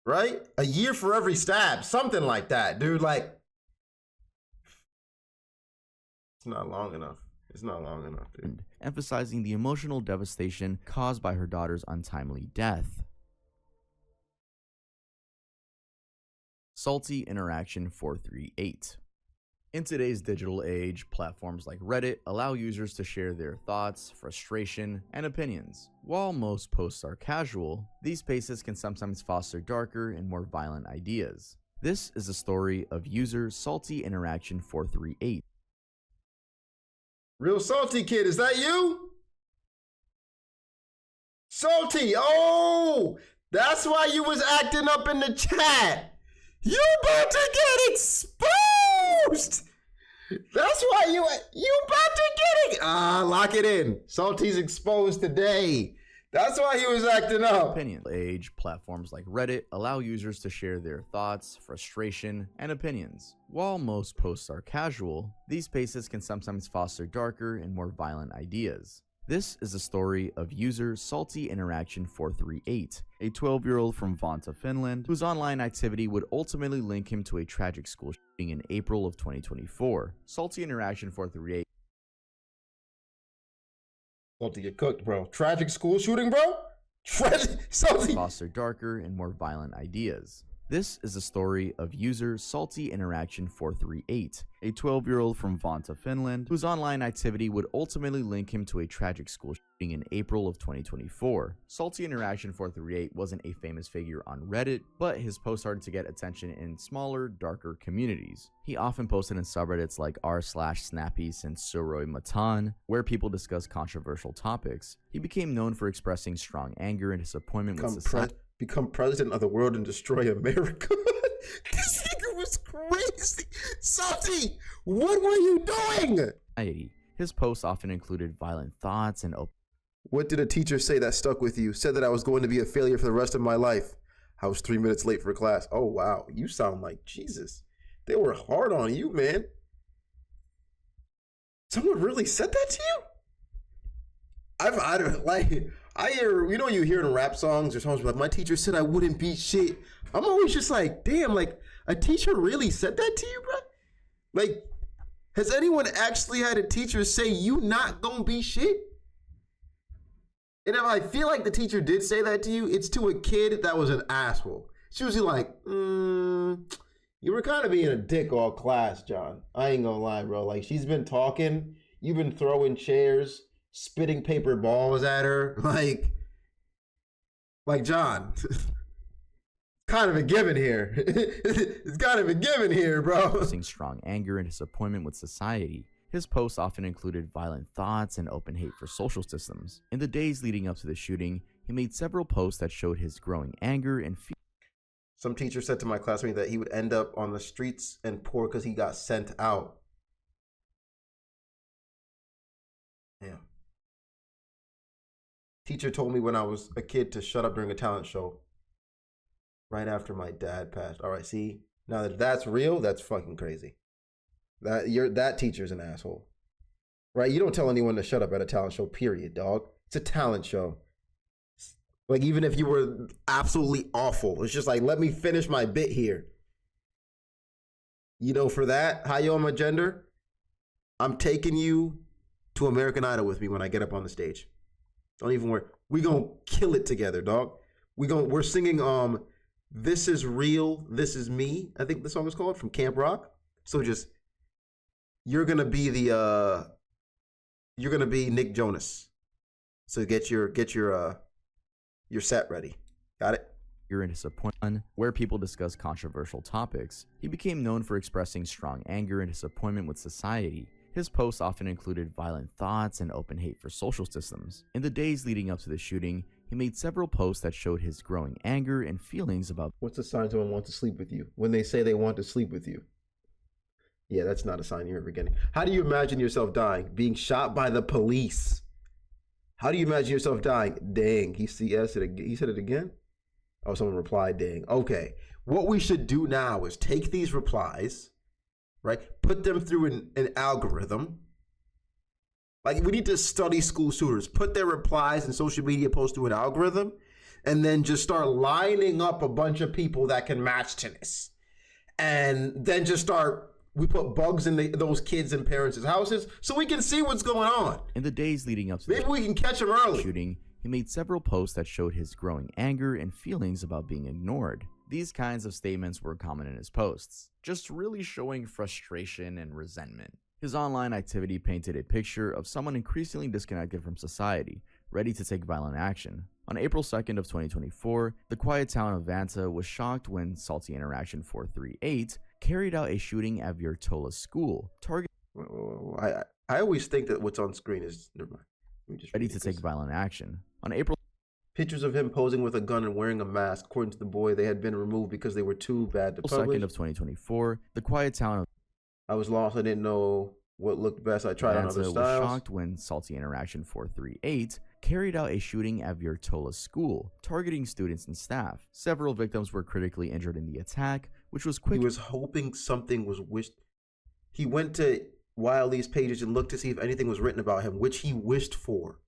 Right? A year for every stab. Something like that, dude. Like, it's not long enough. It's not long enough, dude. Emphasizing the emotional devastation caused by her daughter's untimely death. Salty Interaction 438. In today's digital age, platforms like Reddit allow users to share their thoughts, frustration, and opinions. While most posts are casual, these spaces can sometimes foster darker and more violent ideas. This is the story of user Salty Interaction 438. Real Salty Kid, is that you? Salty, oh! That's why you was acting up in the chat. You about to get exposed! That's why you about to get it. Lock it in. Salty's exposed today. That's why he was acting up. Opinion. Age platforms like Reddit allow users to share their thoughts, frustration, and opinions. While most posts are casual, these spaces can sometimes foster darker and more violent ideas. This is the story of user Salty Interaction 438, a 12-year-old from Vantaa, Finland, whose online activity would ultimately link him to a tragic school shooting in April of 2024. Salty Interaction 438. Salty, get cooked, bro. Tragic school shooting, bro? Salty. Foster darker and more violent ideas. This is the story of user Salty Interaction 438, a 12-year-old from Vantaa, Finland, whose online activity would ultimately link him to a tragic school shooting in April of 2024. Salty Interaction 438 wasn't a famous figure on Reddit, but his posts started to get attention in smaller, darker communities. He often posted in subreddits like r/snappy sensuroi matan, where people discuss controversial topics. He became known for expressing strong anger and disappointment with society. Become president of the world and destroy America. This nigga was crazy. Salty, what were you doing? His posts often included violent thoughts and What did a teacher say that stuck with you? Said that I was going to be a failure for the rest of my life. I was 3 minutes late for class. Oh, wow. You sound like Jesus. They were hard on you, man. Someone really said that to you? I hear, you know, you hear in rap songs or songs like, my teacher said I wouldn't be shit. I'm always just like, damn, like, a teacher really said that to you, bro? Like, has anyone actually had a teacher say you not gonna be shit? And if I feel like the teacher did say that to you, it's to a kid that was an asshole. She was like, you were kind of being a dick all class, John. I ain't gonna lie, bro. Like, she's been talking, you've been throwing chairs, spitting paper balls at her, like John. Kind of a given here. It's kind of a given here, bro. Expressing strong anger and disappointment with society. His posts often included violent thoughts and open hate for social systems. In the days leading up to the shooting, he made several posts that showed his growing anger and fear. Some teacher said to my classmate that he would end up on the streets and poor because he got sent out. Yeah. Teacher told me when I was a kid to shut up during a talent show. Right after my dad passed. All right, see? Now that that's real, that's fucking crazy. That teacher's an asshole. Right? You don't tell anyone to shut up at a talent show, period, dog. It's a talent show. Like, even if you were absolutely awful, it's just like, let me finish my bit here. You know, for that, how you on my gender? I'm taking you to American Idol with me when I get up on the stage. Don't even worry. We gonna kill it together, dog. We're singing This Is Real, This Is Me, I think the song is called, from Camp Rock. So just, you're gonna be Nick Jonas. So get your set ready. Got it? You're in disappointment, where people discuss controversial topics. He became known for expressing strong anger and disappointment with society. His posts often included violent thoughts and open hate for social systems. In the days leading up to the shooting, he made several posts that showed his growing anger and feelings about. What's a sign someone wants to sleep with you? When they say they want to sleep with you. Yeah, that's not a sign you're ever getting. How do you imagine yourself dying? Being shot by the police. How do you imagine yourself dying? Dang, he said it again? Oh, someone replied, dang. Okay, what we should do now is take these replies, right? Put them through an algorithm. Like, we need to study school shooters. Put their replies and social media posts through an algorithm, and then just start lining up a bunch of people that can match to this. And then just start we put bugs in those kids and parents' houses so we can see what's going on. In the days leading up to Maybe we can catch him early. shooting, he made several posts that showed his growing anger and feelings about being ignored. These kinds of statements were common in his posts, just really showing frustration and resentment. His online activity painted a picture of someone increasingly disconnected from society, ready to take violent action. On April 2nd of 2024, the quiet town of Vanta was shocked when Salty Interaction 438 carried out a shooting at Virtola School, targeting I always think that what's on screen is never mind. Let me just ready read to this. take violent action. On April Pictures of him posing with a gun and wearing a mask. According to the boy, they had been removed because they were too bad to publish. 2nd of 2024, the quiet town of I was lost. I didn't know what looked best. I tried on other was styles. shocked when Salty Interaction 438 carried out a shooting at Virtola School, targeting students and staff. Several victims were critically injured in the attack, which was He quick was hoping something was wished. He went to Wiley's pages and looked to see if anything was written about him, which he wished for.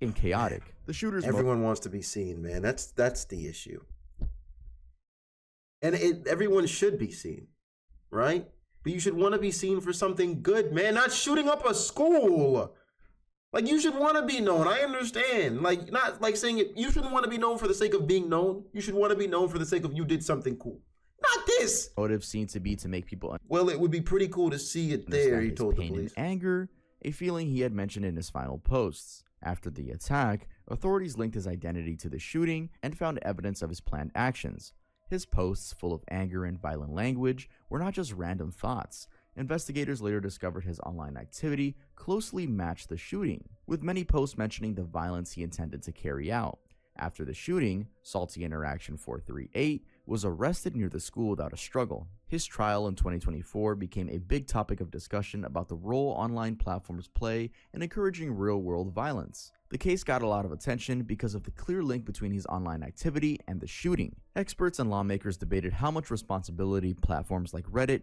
and chaotic. The shooter's Everyone wants to be seen, man. That's the issue. And everyone should be seen, right? But you should want to be seen for something good, man. Not shooting up a school. Like, you should want to be known. I understand. Like, not like saying it. You shouldn't want to be known for the sake of being known. You should want to be known for the sake of you did something cool. Not this. motive seemed to be to make people Well, it would be pretty cool to see it there, understand he his told the pain police. and anger, a feeling he had mentioned in his final posts. After the attack, authorities linked his identity to the shooting and found evidence of his planned actions. His posts, full of anger and violent language, were not just random thoughts. Investigators later discovered his online activity closely matched the shooting, with many posts mentioning the violence he intended to carry out. After the shooting, Salty Interaction 438 was arrested near the school without a struggle. His trial in 2024 became a big topic of discussion about the role online platforms play in encouraging real-world violence. The case got a lot of attention because of the clear link between his online activity and the shooting. Experts and lawmakers debated how much responsibility platforms like Reddit.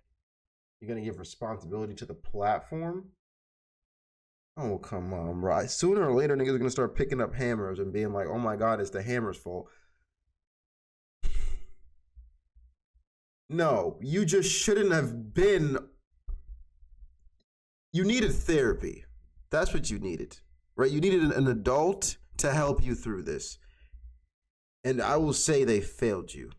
You're going to give responsibility to the platform? Oh, come on, bro. Sooner or later, niggas are going to start picking up hammers and being like, oh my God, it's the hammer's fault. No, you just shouldn't have been. You needed therapy. That's what you needed, right? You needed an adult to help you through this. And I will say they failed you.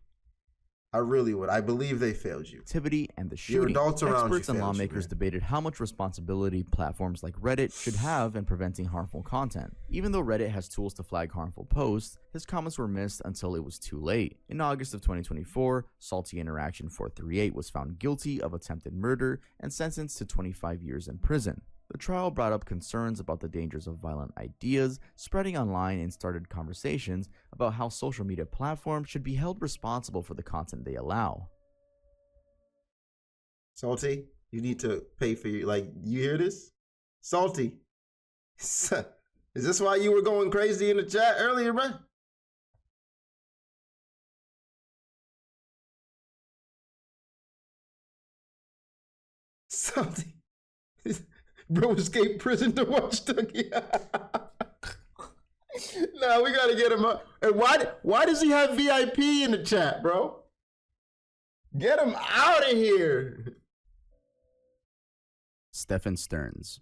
I really would. I believe they failed you. Activity and the Your shooting. adults around Experts you and failed you, lawmakers man. debated how much responsibility platforms like Reddit should have in preventing harmful content. Even though Reddit has tools to flag harmful posts, his comments were missed until it was too late. In August of 2024, Salty Interaction 438 was found guilty of attempted murder and sentenced to 25 years in prison. The trial brought up concerns about the dangers of violent ideas spreading online and started conversations about how social media platforms should be held responsible for the content they allow. Salty, you need to pay for your, like, you hear this? Salty. Is this why you were going crazy in the chat earlier, man? Salty. Bro escaped prison to watch Ducky. Nah, we gotta get him up. And why does he have VIP in the chat, bro? Get him out of here. Stephen Stearns.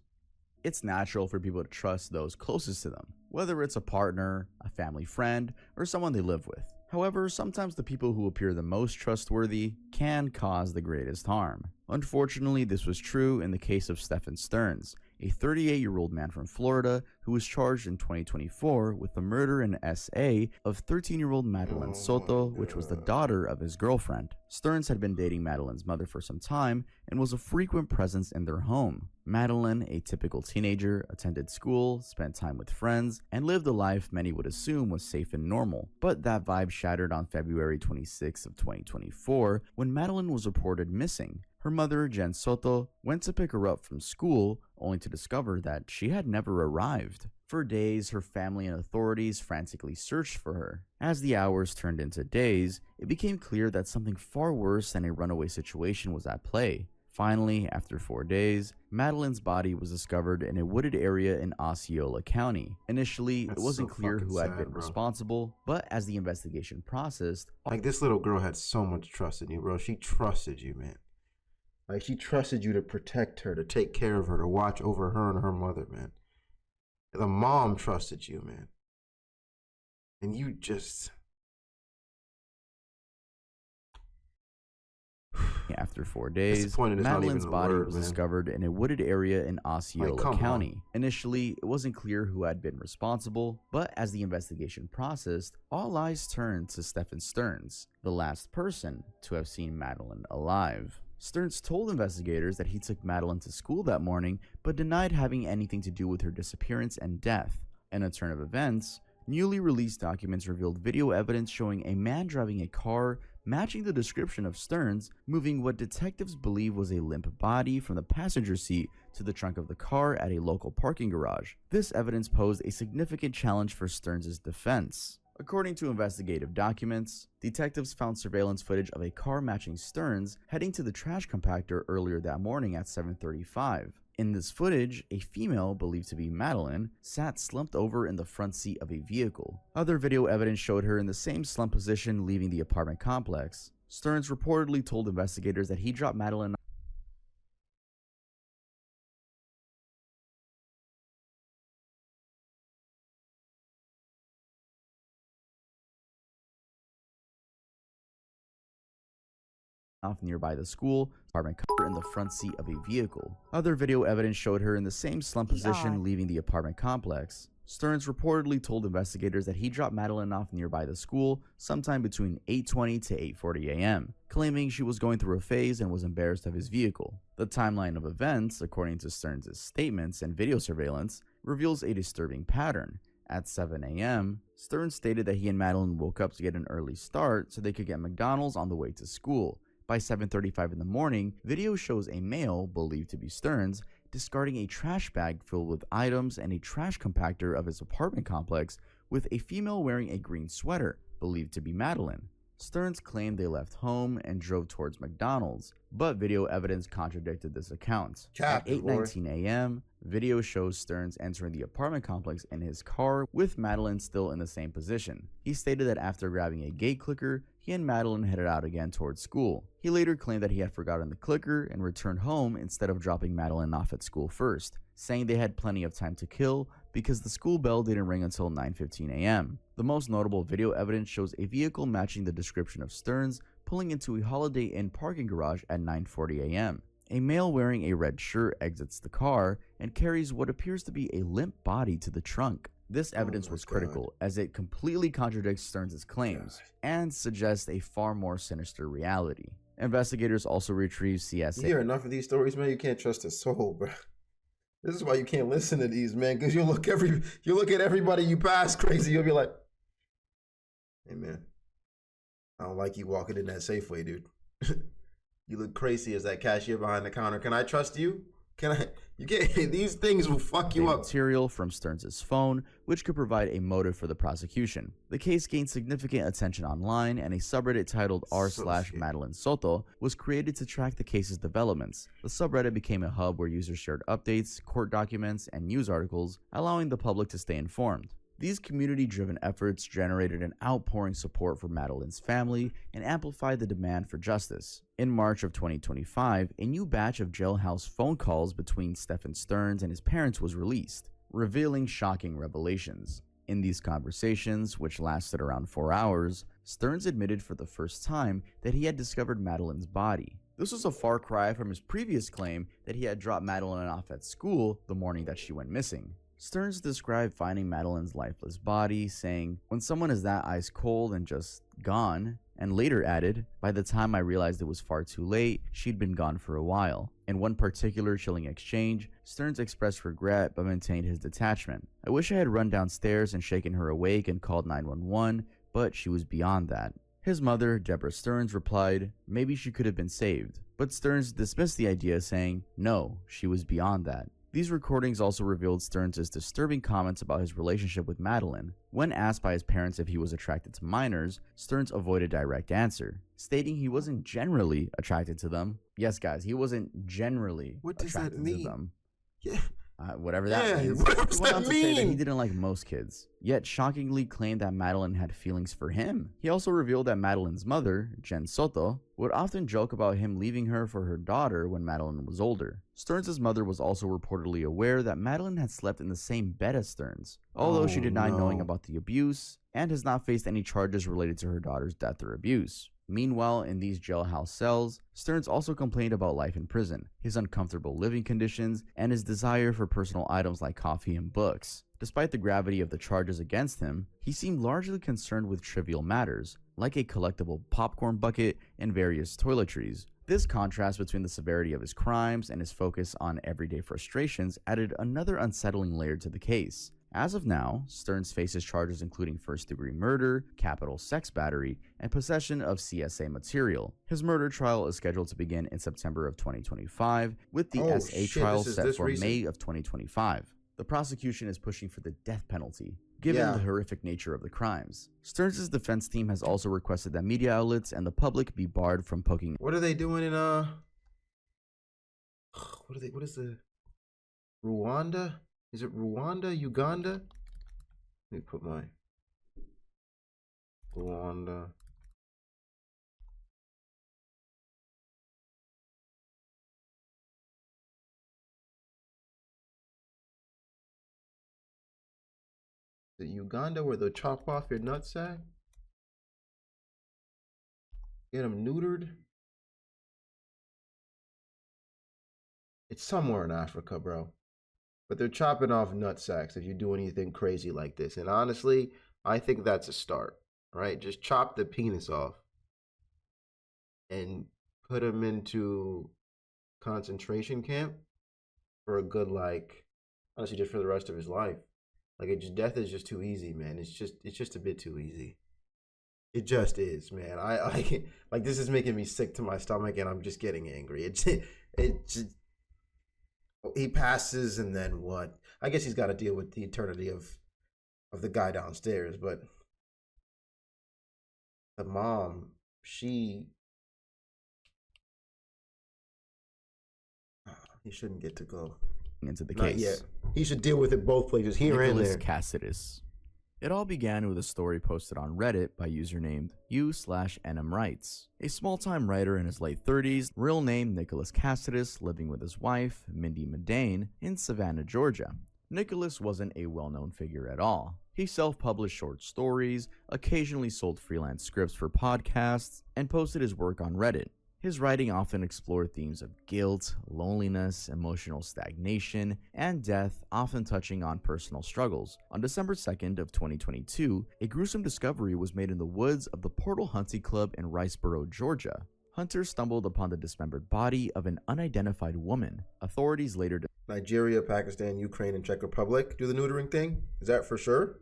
It's natural for people to trust those closest to them, whether it's a partner, a family friend, or someone they live with. However, sometimes the people who appear the most trustworthy can cause the greatest harm. Unfortunately, this was true in the case of Stephen Stearns, a 38-year-old man from Florida who was charged in 2024 with the murder and SA of 13-year-old Madeline Soto, which was the daughter of his girlfriend. Stearns had been dating Madeline's mother for some time and was a frequent presence in their home. Madeline, a typical teenager, attended school, spent time with friends, and lived a life many would assume was safe and normal. But that vibe shattered on February 26 of 2024 when Madeline was reported missing. Her mother, Jen Soto, went to pick her up from school, only to discover that she had never arrived. For days, her family and authorities frantically searched for her. As the hours turned into days, it became clear that something far worse than a runaway situation was at play. Finally, after 4 days, Madeline's body was discovered in a wooded area in Osceola County. Initially, it That's wasn't so clear fucking who had sad, been bro. responsible, but as the investigation processed, Like, this little girl had so much trust in you, bro. She trusted you, man. Like, she trusted you to protect her, to take care of her, to watch over her and her mother, man. The mom trusted you, man. And you just... after 4 days, Disappointed is not Madeline's even a body word, was man. discovered in a wooded area in Osceola come County. on. Initially, it wasn't clear who had been responsible, but as the investigation processed, all eyes turned to Stephen Stearns, the last person to have seen Madeline alive. Stearns told investigators that he took Madeline to school that morning, but denied having anything to do with her disappearance and death. In a turn of events, newly released documents revealed video evidence showing a man driving a car matching the description of Stearns, moving what detectives believe was a limp body from the passenger seat to the trunk of the car at a local parking garage. This evidence posed a significant challenge for Stearns' defense. According to investigative documents, detectives found surveillance footage of a car matching Stearns heading to the trash compactor earlier that morning at 7:35. In this footage, a female, believed to be Madeline, sat slumped over in the front seat of a vehicle. Other video evidence showed her in the same slump position leaving the apartment complex. Stearns reportedly told investigators that he dropped Madeline off nearby the school apartment in the front seat of a vehicle. Other video evidence showed her in the same slump position leaving the apartment complex. Stearns reportedly told investigators that he dropped Madeline off nearby the school sometime between 8:20 to 8:40 a.m., claiming she was going through a phase and was embarrassed of his vehicle. The timeline of events, according to Stearns' statements and video surveillance, reveals a disturbing pattern. At 7 a.m., Stearns stated that he and Madeline woke up to get an early start so they could get McDonald's on the way to school. By 7:35 in the morning, video shows a male, believed to be Stearns, discarding a trash bag filled with items and a trash compactor of his apartment complex with a female wearing a green sweater, believed to be Madeline. Stearns claimed they left home and drove towards McDonald's, but video evidence contradicted this account. At 8:19 a.m., video shows Stearns entering the apartment complex in his car with Madeline still in the same position. He stated that after grabbing a gate clicker, he and Madeline headed out again towards school. He later claimed that he had forgotten the clicker and returned home instead of dropping Madeline off at school first, saying they had plenty of time to kill because the school bell didn't ring until 9:15 a.m. The most notable video evidence shows a vehicle matching the description of Stearns pulling into a Holiday Inn parking garage at 9:40 a.m. A male wearing a red shirt exits the car and carries what appears to be a limp body to the trunk. This evidence was critical as it completely contradicts Stearns' claims and suggests a far more sinister reality. Investigators also retrieved CSA. You hear enough of these stories, man, you can't trust a soul, bro. This is why you can't listen to these, man, because you look at everybody you pass crazy, you'll be like, hey, man, I don't like you walking in that Safeway, dude. You look crazy as that cashier behind the counter. Can I trust you? You can't. These things will fuck you up. Material from Stearns' phone, which could provide a motive for the prosecution. The case gained significant attention online, and a subreddit titled r/Madeline Soto was created to track the case's developments. The subreddit became a hub where users shared updates, court documents, and news articles, allowing the public to stay informed. These community-driven efforts generated an outpouring support for Madeline's family and amplified the demand for justice. In March of 2025, a new batch of jailhouse phone calls between Stephen Stearns and his parents was released, revealing shocking revelations. In these conversations, which lasted around 4 hours, Stearns admitted for the first time that he had discovered Madeline's body. This was a far cry from his previous claim that he had dropped Madeline off at school the morning that she went missing. Stearns described finding Madeline's lifeless body, saying, "When someone is that ice cold and just gone," and later added, "By the time I realized it was far too late, she'd been gone for a while." In one particular chilling exchange, Stearns expressed regret but maintained his detachment. "I wish I had run downstairs and shaken her awake and called 911, but she was beyond that." His mother, Deborah Stearns, replied, "Maybe she could have been saved." But Stearns dismissed the idea, saying, "No, she was beyond that." These recordings also revealed Stearns' disturbing comments about his relationship with Madeline. When asked by his parents if he was attracted to minors, Stearns avoided direct answer, stating he wasn't generally attracted to them. Yes, guys, he wasn't generally What does attracted that mean? to them. Yeah. Whatever that means. What does He went that on to say that he mean? didn't like most kids, yet shockingly claimed that Madeline had feelings for him. He also revealed that Madeline's mother, Jen Soto, would often joke about him leaving her for her daughter when Madeline was older. Stearns' mother was also reportedly aware that Madeline had slept in the same bed as Stearns, although she denied knowing about the abuse and has not faced any charges related to her daughter's death or abuse. Meanwhile, in these jailhouse cells, Stearns also complained about life in prison, his uncomfortable living conditions, and his desire for personal items like coffee and books. Despite the gravity of the charges against him, he seemed largely concerned with trivial matters, like a collectible popcorn bucket and various toiletries. This contrast between the severity of his crimes and his focus on everyday frustrations added another unsettling layer to the case. As of now, Stearns faces charges including first-degree murder, capital sex battery, and possession of CSA material. His murder trial is scheduled to begin in September of 2025, with the SA trial set for May of 2025. The prosecution is pushing for the death penalty, given the horrific nature of the crimes. Stearns' defense team has also requested that media outlets and the public be barred from poking. What are they doing in what is the Rwanda? Is it Rwanda? Uganda? Let me put my Rwanda. Is it Uganda where they'll chop off your nutsack? Get them neutered? It's somewhere in Africa, bro. But they're chopping off nutsacks if you do anything crazy like this. And honestly, I think that's a start, right? Just chop the penis off and put him into concentration camp for a good, like, honestly, just for the rest of his life. Like, death is just too easy, man. It's just a bit too easy. It just is, man. I can't, like, this is making me sick to my stomach, and I'm just getting angry. It just, he passes, and then what? I guess he's got to deal with the eternity of the guy downstairs. But the mom, he shouldn't get to go into the Not case. yet. He should deal with it both places, here and Nicholas there. Cassidus. It all began with a story posted on Reddit by user named u/NMWrites. A small-time writer in his late 30s, real name Nicholas Cassidus, living with his wife, Mindy Medane, in Savannah, Georgia. Nicholas wasn't a well-known figure at all. He self-published short stories, occasionally sold freelance scripts for podcasts, and posted his work on Reddit. His writing often explored themes of guilt, loneliness, emotional stagnation, and death, often touching on personal struggles. On December 2nd of 2022, a gruesome discovery was made in the woods of the Portal Hunting Club in Riceboro, Georgia. Hunters stumbled upon the dismembered body of an unidentified woman. Authorities later Nigeria, Pakistan, Ukraine, and Czech Republic do the neutering thing? Is that for sure?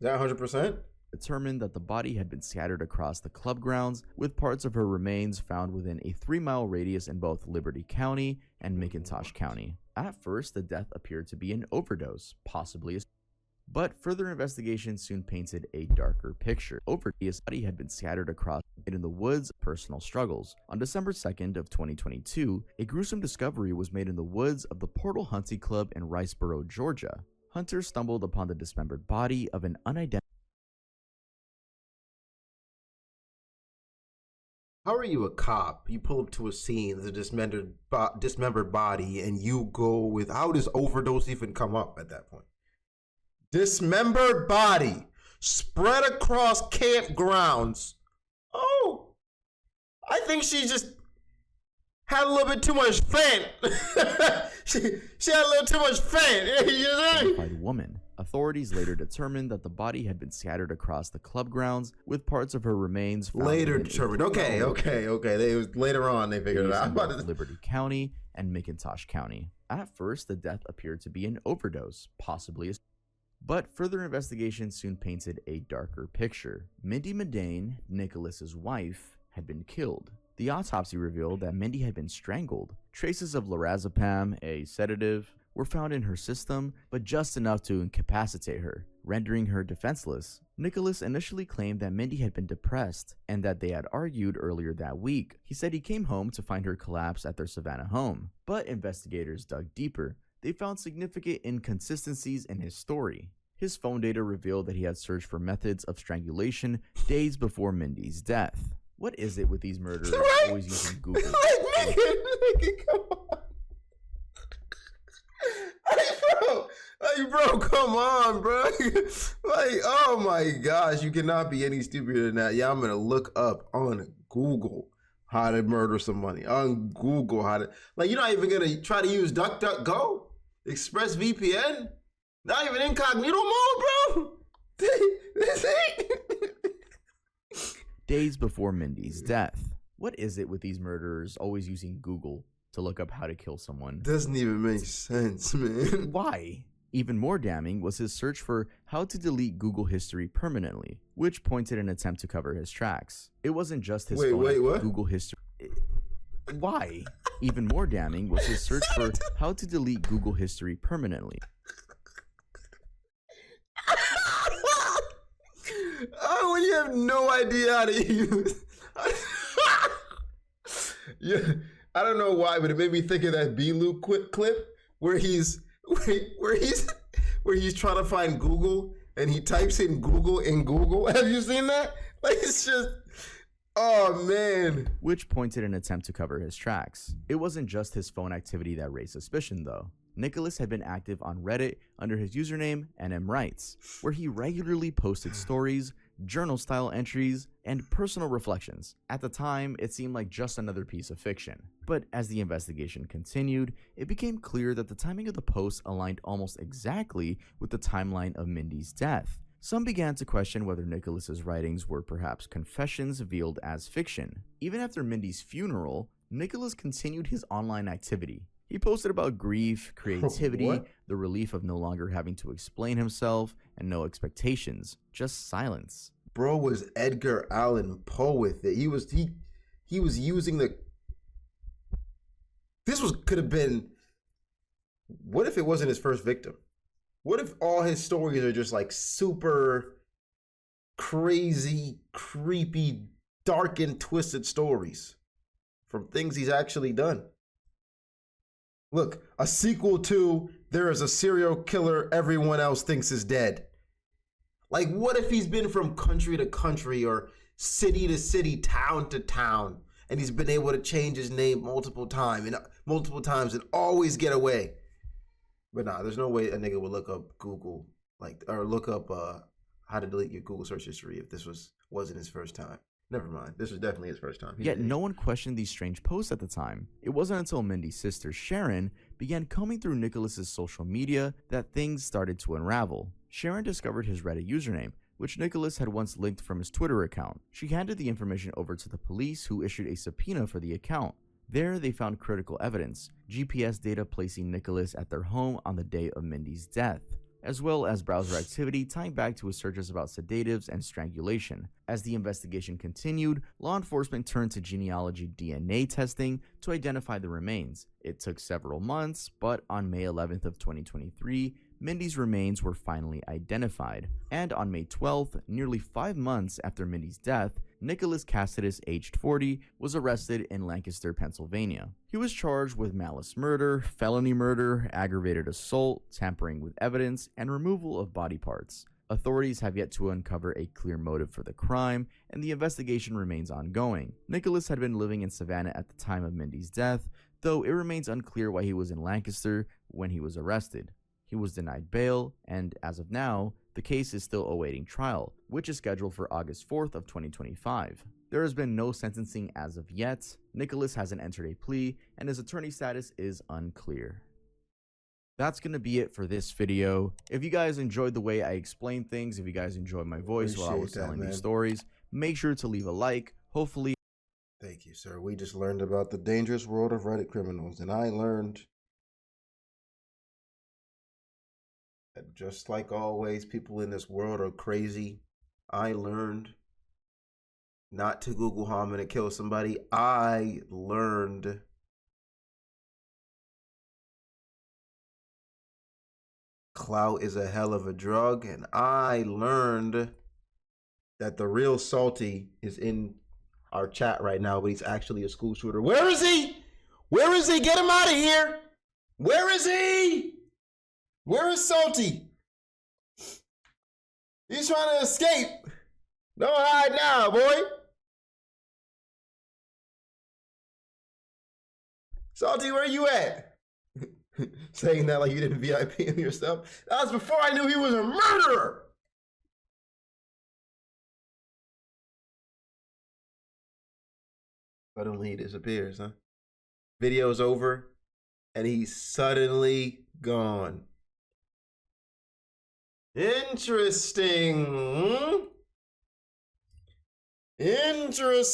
Is that 100%? determined that the body had been scattered across the club grounds, with parts of her remains found within a 3-mile radius in both Liberty County and McIntosh County. At first, the death appeared to be an overdose, possibly but further investigation soon painted a darker picture. Overdose body had been scattered across in the woods. Personal struggles. On December 2nd of 2022, a gruesome discovery was made in the woods of the Portal Hunting Club in Riceboro, Georgia. Hunters stumbled upon the dismembered body of an unidentified. How are you a cop? You pull up to a scene, there's a dismembered body, and you go with, how does overdose even come up at that point? Dismembered body spread across campgrounds. Oh, I think she just had a little bit too much fent. she had a little too much fent. You know? Identified woman. Authorities later determined that the body had been scattered across the club grounds, with parts of her remains found Later within a determined. Okay. Later on, they figured it out. Liberty County and McIntosh County. At first, the death appeared to be an overdose, possibly, but further investigation soon painted a darker picture. Mindy Medane, Nicholas's wife, had been killed. The autopsy revealed that Mindy had been strangled. Traces of lorazepam, a sedative, were found in her system, but just enough to incapacitate her, rendering her defenseless. Nicholas initially claimed that Mindy had been depressed and that they had argued earlier that week. He said he came home to find her collapsed at their Savannah home, but investigators dug deeper. They found significant inconsistencies in his story. His phone data revealed that he had searched for methods of strangulation days before Mindy's death. What is it with these murderers always using Google? Nigga, come on. Bro, come on, bro. Like, oh my gosh, you cannot be any stupider than that. Yeah, I'm gonna look up on Google how to murder somebody. On Google how to, like, you're not even gonna try to use DuckyDee, ExpressVPN, not even incognito mode, bro. This ain't. Days before Mindy's death. What is it with these murderers always using Google to look up how to kill someone? Doesn't even make sense, man. Why? Even more damning was his search for how to delete Google history permanently, which pointed an attempt to cover his tracks. It wasn't just his what? Google history. Why? Even more damning was his search for how to delete Google history permanently. Oh, when you have no idea how to use. Yeah, I don't know why, but it made me think of that B-Loop clip where he's trying to find Google and he types in Google. Have you seen that? Like, it's just, oh man. Which pointed an attempt to cover his tracks. It wasn't just his phone activity that raised suspicion, though. Nicholas had been active on Reddit under his username NMWrites, where he regularly posted stories, journal-style entries, and personal reflections. At the time, it seemed like just another piece of fiction. But as the investigation continued, it became clear that the timing of the posts aligned almost exactly with the timeline of Mindy's death. Some began to question whether Nicholas's writings were perhaps confessions veiled as fiction. Even after Mindy's funeral, Nicholas continued his online activity. He posted about grief, creativity, the relief of no longer having to explain himself, and no expectations, just silence. Bro was Edgar Allan Poe with it. He was using the. Could have been. What if it wasn't his first victim? What if all his stories are just like super crazy, creepy, dark and twisted stories from things he's actually done? Look, a sequel to There is a Serial Killer Everyone Else Thinks Is Dead. Like, what if he's been from country to country or city to city, town to town, and he's been able to change his name multiple times and always get away? But nah, there's no way a nigga would look up Google, or look up how to delete your Google search history if this wasn't his first time. Never mind. This was definitely his first time. Yet no one questioned these strange posts at the time. It wasn't until Mindy's sister, Sharon, began combing through Nicholas's social media that things started to unravel. Sharon discovered his Reddit username, which Nicholas had once linked from his Twitter account. She handed the information over to the police, who issued a subpoena for the account. There, they found critical evidence, GPS data placing Nicholas at their home on the day of Mindy's death, as well as browser activity tying back to his searches about sedatives and strangulation. As the investigation continued, law enforcement turned to genealogy DNA testing to identify the remains. It took several months, but on May 11th of 2023, Mindy's remains were finally identified. And on May 12th, nearly 5 months after Mindy's death, Nicholas Cassidus, aged 40, was arrested in Lancaster, Pennsylvania. He was charged with malice murder, felony murder, aggravated assault, tampering with evidence, and removal of body parts. Authorities have yet to uncover a clear motive for the crime, and the investigation remains ongoing. Nicholas had been living in Savannah at the time of Mindy's death, though it remains unclear why he was in Lancaster when he was arrested. He was denied bail, and as of now, the case is still awaiting trial, which is scheduled for August 4th of 2025. There has been no sentencing as of yet. Nicholas hasn't entered a plea, and his attorney status is unclear. That's going to be it for this video. If you guys enjoyed the way I explained things, if you guys enjoyed my voice while I was telling these stories, make sure to leave a like. Hopefully. Thank you, sir. We just learned about the dangerous world of Reddit criminals, and I learned that just like always, people in this world are crazy. I learned not to Google how I'm going to kill somebody. I learned clout is a hell of a drug, and I learned that the real Salty is in our chat right now, but he's actually a school shooter. Where is he? Where is he? Get him out of here. Where is he? Where is Salty? He's trying to escape. Don't hide now, boy. Salty, where you at? Saying that like you didn't VIP him yourself. That was before I knew he was a murderer. Suddenly he disappears, huh? Video's over, and he's suddenly gone. Interesting. Interesting.